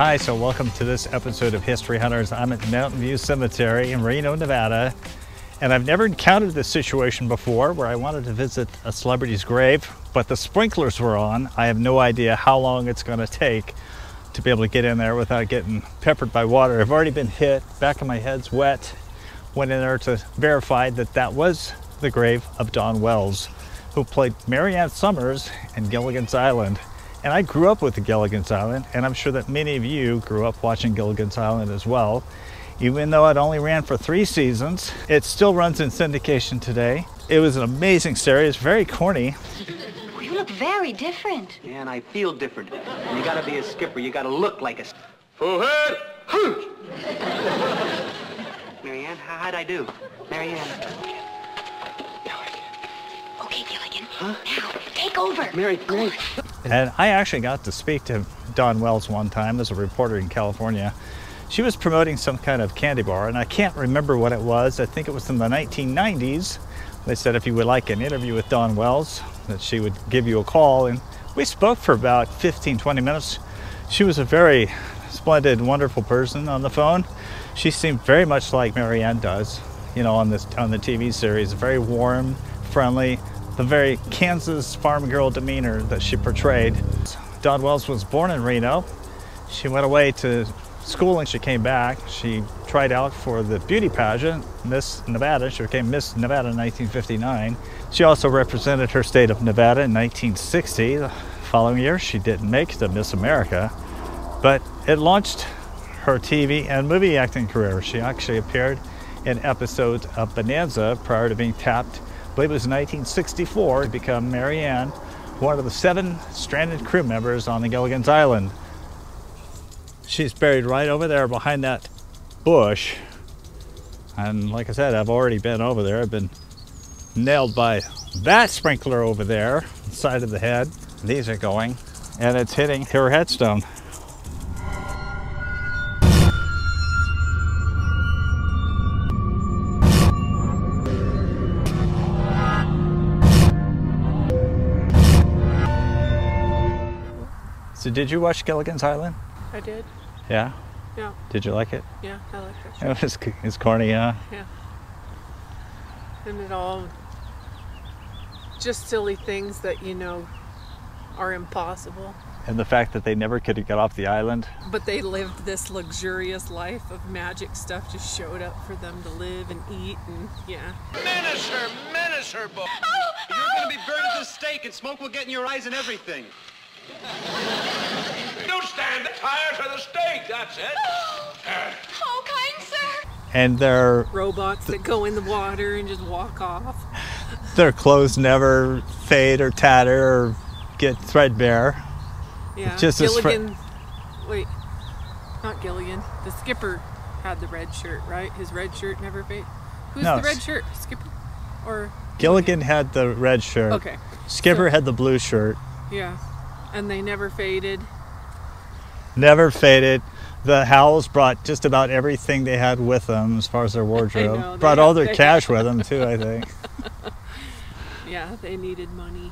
Hi, so welcome to this episode of History Hunters. I'm at Mountain View Cemetery in Reno, Nevada, and I've never encountered this situation before where I wanted to visit a celebrity's grave, but the sprinklers were on. I have no idea how long it's going to take to be able to get in there without getting peppered by water. I've already been hit, back of my head's wet. Went in there to verify that that was the grave of Dawn Wells, who played Mary Ann Summers in Gilligan's Island. And I grew up with the Gilligans Island, and I'm sure that many of you grew up watching Gilligan's Island as well. Even though it only ran for 3 seasons, it still runs in syndication today. It was an amazing series, very corny. You look very different. Yeah, and I feel different. And you gotta be a skipper, you gotta look like a... Full head! Hoot! Mary Ann, how'd I do? Mary Ann. Okay, Gilligan. Huh? Now, take over. Mary. And I actually got to speak to Dawn Wells one time as a reporter in California. She was promoting some kind of candy bar, and I can't remember what it was. I think it was in the 1990s. They said if you would like an interview with Dawn Wells, that she would give you a call. And we spoke for about 15, 20 minutes. She was a very splendid, wonderful person on the phone. She seemed very much like Mary Ann does, you know, on the TV series. Very warm, friendly, the very Kansas farm girl demeanor that she portrayed. Dawn Wells was born in Reno. She went away to school and she came back. She tried out for the beauty pageant, Miss Nevada. She became Miss Nevada in 1959. She also represented her state of Nevada in 1960. The following year, she didn't make it to Miss America, but it launched her TV and movie acting career. She actually appeared in episodes of Bonanza prior to being tapped, I believe it was in 1964, to become Mary Ann, one of the 7 stranded crew members on the Gilligans Island. She's buried right over there behind that bush. And like I said, I've already been over there. I've been nailed by that sprinkler over there, side of the head. These are going, and it's hitting her headstone. So did you watch Gilligan's Island? I did. Yeah? Yeah. Did you like it? Yeah, I like that show. It's corny, yeah? Yeah. And it all just silly things that you know are impossible. And the fact that they never could get off the island. But they lived this luxurious life of magic stuff just showed up for them to live and eat and yeah. Menace her, boy. You're gonna be burned at the stake and smoke will get in your eyes and everything. Don't stand tired to the stake, that's it. Oh, kind sir. And their Robots that go in the water and just walk off. their clothes never fade or tatter or get threadbare. Yeah. Just as Gilligan. Wait, not Gilligan. The skipper had the red shirt, right? His red shirt never faded. Who's No, the red shirt? Skipper or Gilligan had the red shirt. Okay. Skipper had the blue shirt. Yeah. And they never faded. Never faded. The Howells brought just about everything they had with them as far as their wardrobe. know, Brought all their cash with them too, I think. Yeah, they needed money.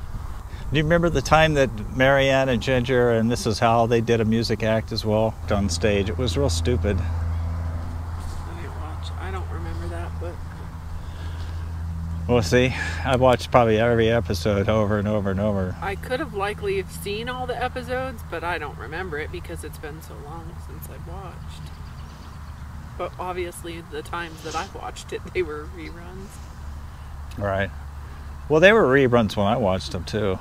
Do you remember the time that Mary Ann and Ginger and Mrs. Howell, they did a music act as well on stage? It was real stupid. I didn't watch. I don't remember that, but Well, see, I watched probably every episode over and over and over. I could have likely have seen all the episodes, but I don't remember it because it's been so long since I've watched. But obviously, the times that I watched it, they were reruns. Right. Well, they were reruns when I watched them too.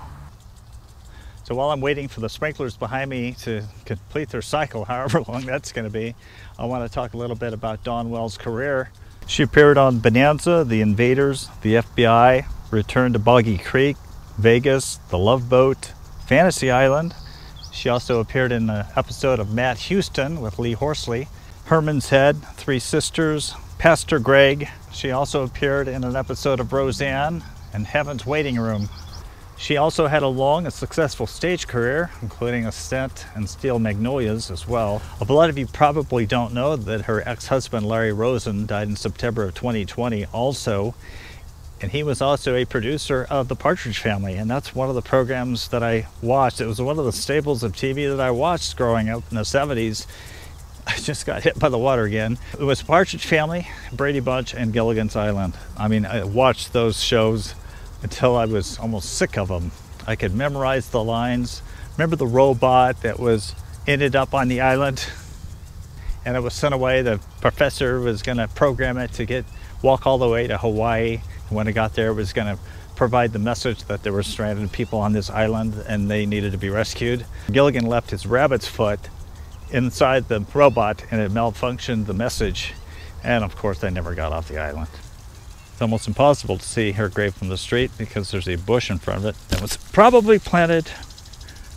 So while I'm waiting for the sprinklers behind me to complete their cycle, however long that's going to be, I want to talk a little bit about Dawn Wells' career. She appeared on Bonanza, The Invaders, The FBI, Return to Boggy Creek, Vegas, The Love Boat, Fantasy Island. She also appeared in an episode of Matt Houston with Lee Horsley, Herman's Head, 3 Sisters, Pastor Greg. She also appeared in an episode of Roseanne and Heaven's Waiting Room. She also had a long and successful stage career, including a stint in Steel Magnolias as well. A lot of you probably don't know that her ex-husband Larry Rosen died in September of 2020 also And he was also a producer of The Partridge Family, and that's one of the programs that I watched. It was one of the staples of TV that I watched growing up in the 70s. I just got hit by the water again. It was Partridge Family, Brady Bunch, and Gilligan's Island. I mean, I watched those shows until I was almost sick of them. I could memorize the lines. Remember the robot that ended up on the island? And it was sent away. The professor was going to program it to walk all the way to Hawaii. When it got there, it was going to provide the message that there were stranded people on this island and they needed to be rescued. Gilligan left his rabbit's foot inside the robot and it malfunctioned the message. And of course, they never got off the island. It's almost impossible to see her grave from the street because there's a bush in front of it that was probably planted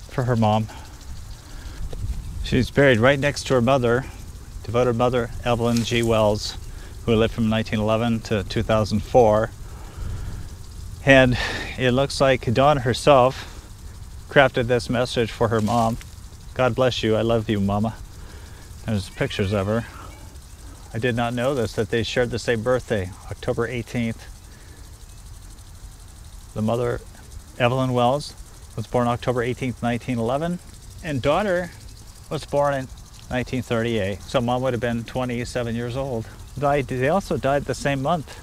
for her mom. She's buried right next to her mother, devoted mother, Evelyn G. Wells, who lived from 1911 to 2004. And it looks like Dawn herself crafted this message for her mom. God bless you, I love you, Mama. There's pictures of her. I did not know this, that they shared the same birthday, October 18th. The mother, Evelyn Wells, was born October 18th, 1911, and daughter was born in 1938. So Mom would have been 27 years old. They also died the same month.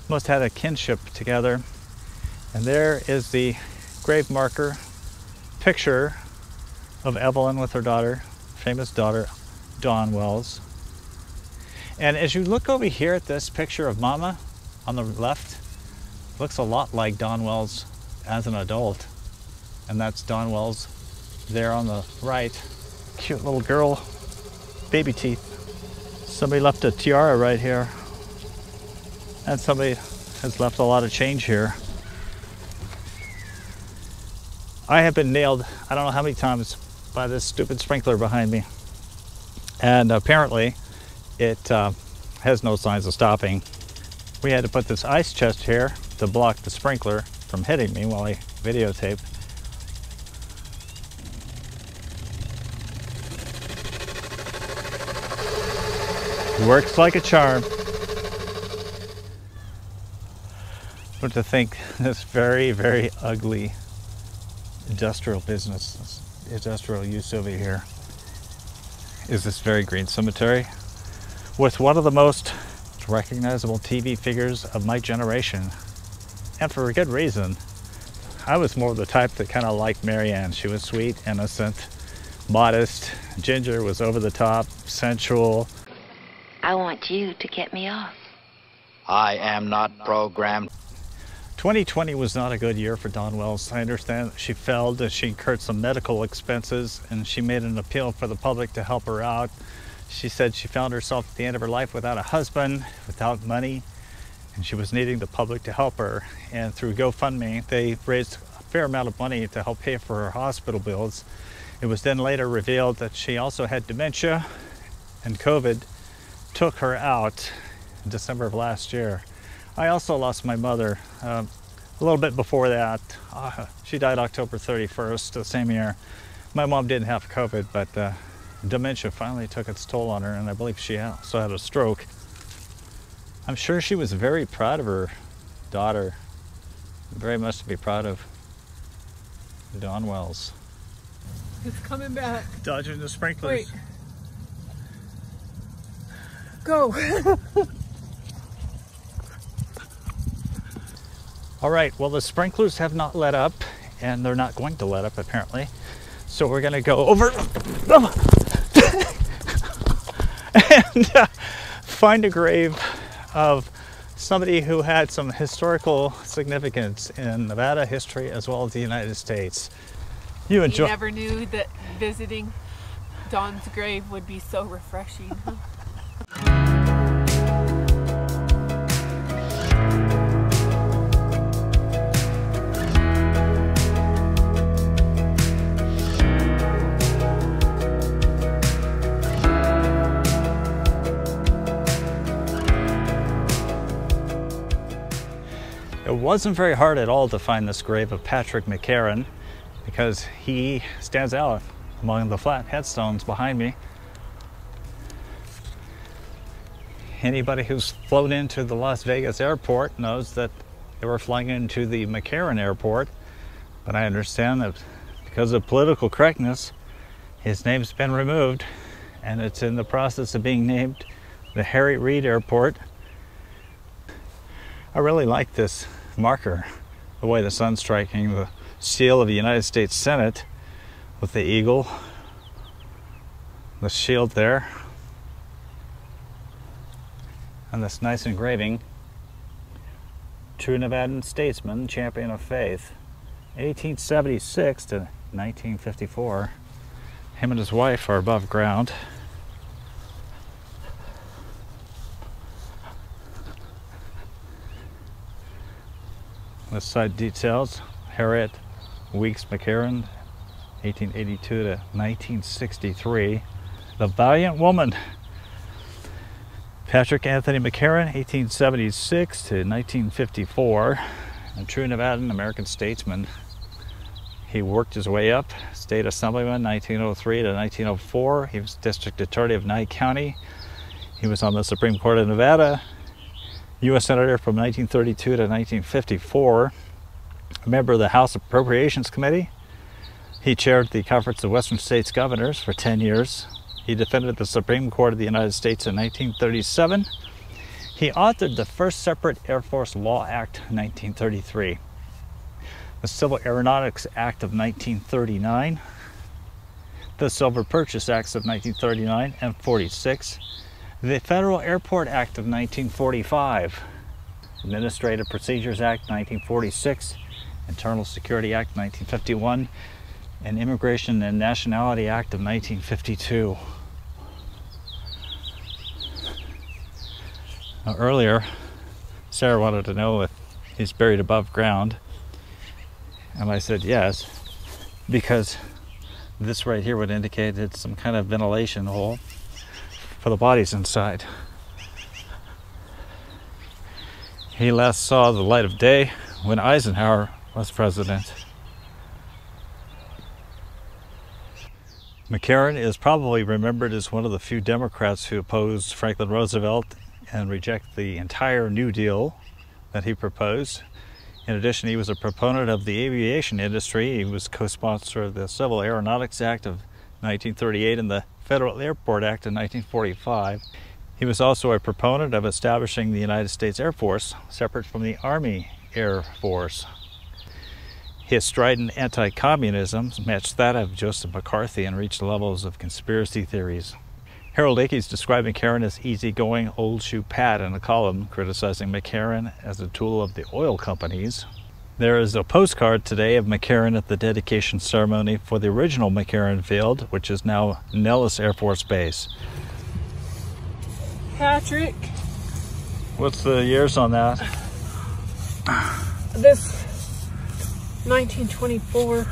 Must have had a kinship together. And there is the grave marker picture of Evelyn with her daughter, famous daughter, Dawn Wells. And as you look over here at this picture of Mama on the left, looks a lot like Dawn Wells as an adult. And that's Dawn Wells there on the right. Cute little girl, baby teeth. Somebody left a tiara right here. And somebody has left a lot of change here. I have been nailed, I don't know how many times, by this stupid sprinkler behind me. And apparently it has no signs of stopping. We had to put this ice chest here to block the sprinkler from hitting me while I videotape. Works like a charm. But to think this very, very ugly industrial business, this industrial use over here, is this very green cemetery with one of the most recognizable TV figures of my generation. And for a good reason. I was more of the type that kind of liked Marianne. She was sweet, innocent, modest. Ginger was over the top, sensual. I want you to get me off. I am not programmed. 2020 was not a good year for Dawn Wells. I understand that she failed, that she incurred some medical expenses, and she made an appeal for the public to help her out. She said she found herself at the end of her life without a husband, without money, and she was needing the public to help her. And through GoFundMe, they raised a fair amount of money to help pay for her hospital bills. It was then later revealed that she also had dementia, and COVID took her out in December of last year. I also lost my mother a little bit before that. She died October 31st the same year. My mom didn't have COVID, but dementia finally took its toll on her, and I believe she also had a stroke. I'm sure she was very proud of her daughter, very much to be proud of Dawn Wells. It's coming back. Dodging the sprinklers. Wait. Go. All right, well, the sprinklers have not let up, and they're not going to let up, apparently. So we're going to go over and find a grave of somebody who had some historical significance in Nevada history as well as the United States. You enjoy. You never knew that visiting Dawn's grave would be so refreshing. It wasn't very hard at all to find this grave of Patrick McCarran because he stands out among the flat headstones behind me. Anybody who's flown into the Las Vegas airport knows that they were flying into the McCarran airport, but I understand that because of political correctness, his name's been removed, and it's in the process of being named the Harry Reid Airport. I really like this marker, the way the sun's striking the seal of the United States Senate with the eagle, the shield there, and this nice engraving, True Nevadan Statesman, Champion of Faith, 1876 to 1954. Him and his wife are above ground. This side details Harriet Weeks McCarran, 1882 to 1963. The Valiant Woman, Patrick Anthony McCarran, 1876 to 1954. A true Nevadan American statesman. He worked his way up, state assemblyman 1903 to 1904. He was district attorney of Nye County. He was on the Supreme Court of Nevada. U.S. Senator from 1932 to 1954. A member of the House Appropriations Committee. He chaired the Conference of Western States Governors for 10 years. He defended the Supreme Court of the United States in 1937. He authored the first separate Air Force Law Act in 1933, the Civil Aeronautics Act of 1939, the Silver Purchase Acts of 1939 and 46, the Federal Airport Act of 1945, Administrative Procedures Act 1946, Internal Security Act 1951, and Immigration and Nationality Act of 1952. Now, earlier, Sarah wanted to know if he's buried above ground, and I said yes, because this right here would indicate it's some kind of ventilation hole for the bodies inside. He last saw the light of day when Eisenhower was president. McCarran is probably remembered as one of the few Democrats who opposed Franklin Roosevelt and reject the entire New Deal that he proposed. In addition, he was a proponent of the aviation industry. He was co-sponsor of the Civil Aeronautics Act of 1938 and the Federal Airport Act of 1945. He was also a proponent of establishing the United States Air Force, separate from the Army Air Force. His strident anti-communism matched that of Joseph McCarthy and reached levels of conspiracy theories. Harold Ickes described McCarran as easygoing old shoe Pat in a column criticizing McCarran as a tool of the oil companies. There is a postcard today of McCarran at the dedication ceremony for the original McCarran Field, which is now Nellis Air Force Base. Patrick, What's the years on that? this 1924.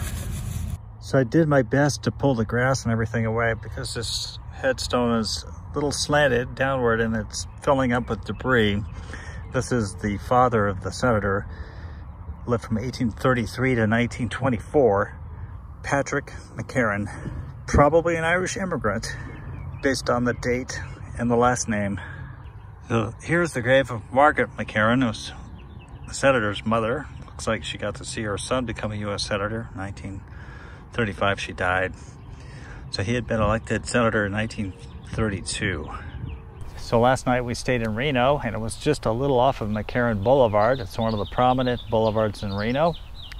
So I did my best to pull the grass and everything away because this headstone is a little slanted downward and it's filling up with debris. This is the father of the senator, lived from 1833 to 1924, Patrick McCarran, probably an Irish immigrant based on the date and the last name. So here's the grave of Margaret McCarran, who's the senator's mother. Looks like she got to see her son become a U.S. senator. 1935 she died. So he had been elected senator in 1932. So last night we stayed in Reno, and it was just a little off of McCarran Boulevard. It's one of the prominent boulevards in Reno,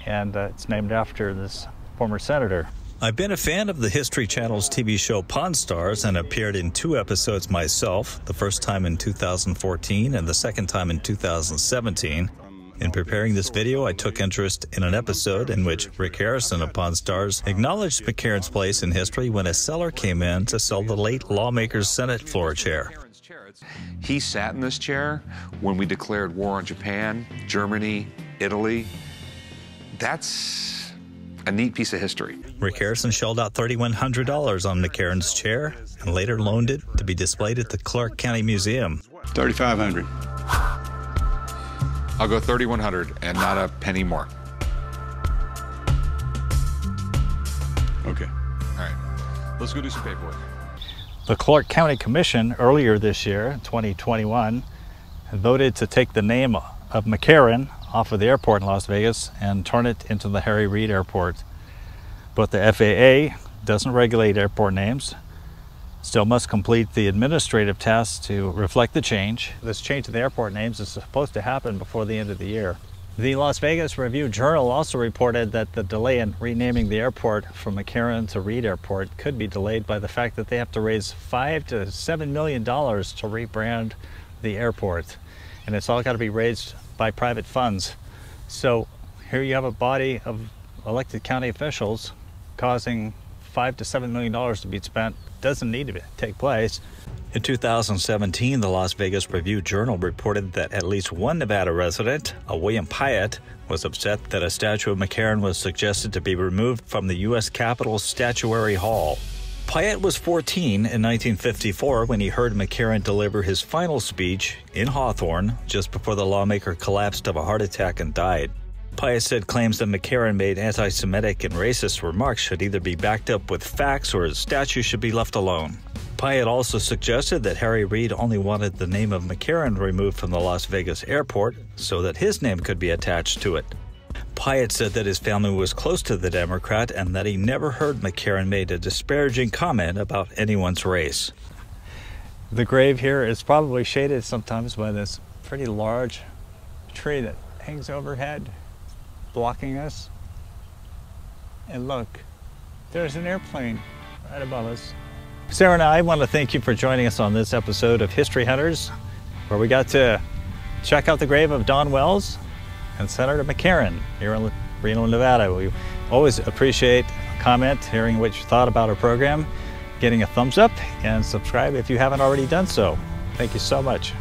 and it's named after this former senator. I've been a fan of the History Channel's TV show Pawn Stars and appeared in 2 episodes myself, the first time in 2014 and the second time in 2017. In preparing this video, I took interest in an episode in which Rick Harrison of Pawn Stars acknowledged McCarran's place in history when a seller came in to sell the late lawmaker's Senate floor chair. He sat in this chair when we declared war on Japan, Germany, Italy. That's a neat piece of history. Rick Harrison shelled out $3,100 on McCarran's chair and later loaned it to be displayed at the Clark County Museum. $3,500. I'll go $3,100 and not a penny more. Okay. All right, let's go do some paperwork. The Clark County Commission earlier this year, 2021, voted to take the name of McCarran off of the airport in Las Vegas and turn it into the Harry Reid Airport. But the FAA doesn't regulate airport names, still must complete the administrative tasks to reflect the change. This change of the airport names is supposed to happen before the end of the year. The Las Vegas Review-Journal also reported that the delay in renaming the airport from McCarran to Reid Airport could be delayed by the fact that they have to raise $5 to $7 million to rebrand the airport. And it's all got to be raised by private funds. So here you have a body of elected county officials causing $5 to $7 million to be spent. Doesn't need to take place. In 2017, the Las Vegas Review-Journal reported that at least one Nevada resident, a William Pyatt, was upset that a statue of McCarran was suggested to be removed from the U.S. Capitol's Statuary Hall. Pyatt was 14 in 1954 when he heard McCarran deliver his final speech in Hawthorne just before the lawmaker collapsed of a heart attack and died. Pyatt said claims that McCarran made anti-Semitic and racist remarks should either be backed up with facts or his statue should be left alone. Pyatt also suggested that Harry Reid only wanted the name of McCarran removed from the Las Vegas airport so that his name could be attached to it. Pyatt said that his family was close to the Democrat and that he never heard McCarran made a disparaging comment about anyone's race. The grave here is probably shaded sometimes by this pretty large tree that hangs overhead, blocking us. And look, there's an airplane right above us. Sarah and I want to thank you for joining us on this episode of History Hunters, where we got to check out the grave of Don Wells and Senator McCarran here in Reno, Nevada. We always appreciate a comment, hearing what you thought about our program, getting a thumbs up, and subscribe if you haven't already done so. Thank you so much.